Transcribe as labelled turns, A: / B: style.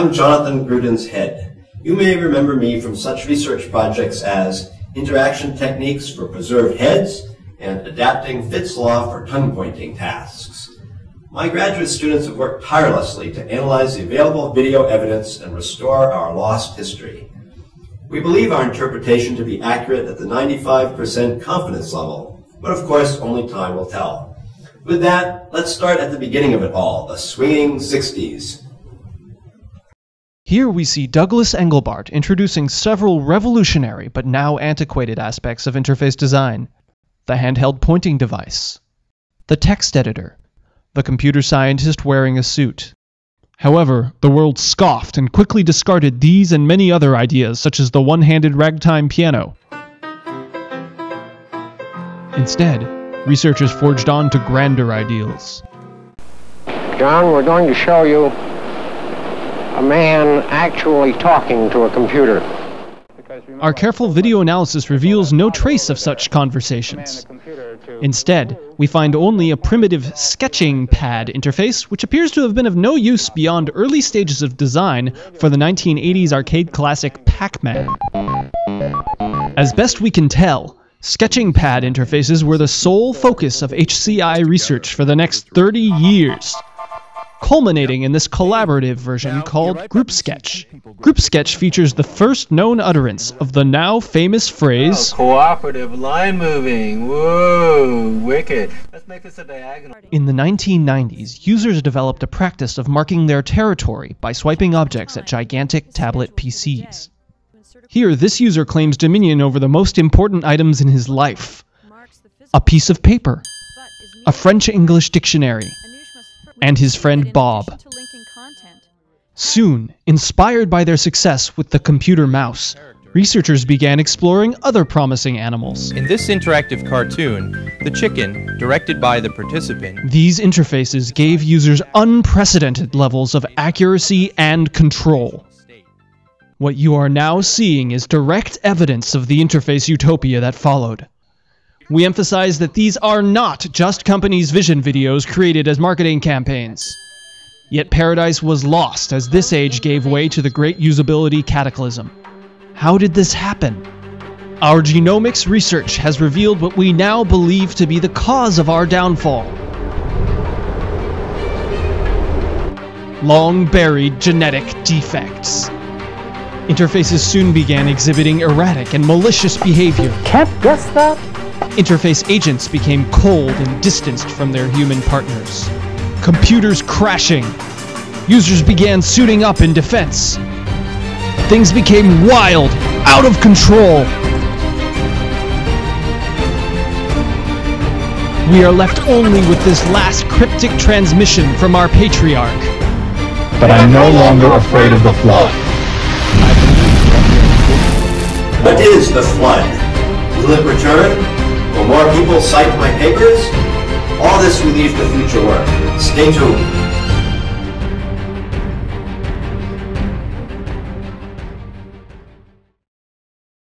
A: I'm Jonathan Gruden's head. You may remember me from such research projects as interaction techniques for preserved heads and adapting Fitts law for tongue-pointing tasks. My graduate students have worked tirelessly to analyze the available video evidence and restore our lost history. We believe our interpretation to be accurate at the 95% confidence level, but of course only time will tell. With that, let's start at the beginning of it all, the swinging 60s.
B: Here we see Douglas Engelbart introducing several revolutionary but now antiquated aspects of interface design. The handheld pointing device, the text editor, the computer scientist wearing a suit. However, the world scoffed and quickly discarded these and many other ideas, such as the one-handed ragtime piano. Instead, researchers forged on to grander ideals.
C: John, we're going to show you a man actually talking to a computer.
B: Our careful video analysis reveals no trace of such conversations. Instead, we find only a primitive sketching pad interface, which appears to have been of no use beyond early stages of design for the 1980s arcade classic Pac-Man. As best we can tell, sketching pad interfaces were the sole focus of HCI research for the next 30 years, culminating in this collaborative version called Group Sketch. Group Sketch features the first known utterance of the now famous phrase,
D: cooperative line moving, whoa, wicked. Let's make this a diagonal.
B: In the 1990s, users developed a practice of marking their territory by swiping objects at gigantic tablet PCs. Here, this user claims dominion over the most important items in his life: a piece of paper, a French-English dictionary, and his friend Bob. Soon, inspired by their success with the computer mouse, researchers began exploring other promising animals.
E: In this interactive cartoon, the chicken, directed by the participant,
B: these interfaces gave users unprecedented levels of accuracy and control. What you are now seeing is direct evidence of the interface utopia that followed. We emphasize that these are not just companies' vision videos created as marketing campaigns. Yet paradise was lost as this age gave way to the great usability cataclysm. How did this happen? Our genomics research has revealed what we now believe to be the cause of our downfall. Long-buried genetic defects. Interfaces soon began exhibiting erratic and malicious behavior.
C: Can't guess that?
B: Interface agents became cold and distanced from their human partners. Computers crashing. Users began suiting up in defense. Things became wild, out of control. We are left only with this last cryptic transmission from our patriarch.
F: But I'm no longer afraid of the flood.
A: What is the flood? Will it return? Will more people cite my papers? All this we leave to future work. Stay tuned.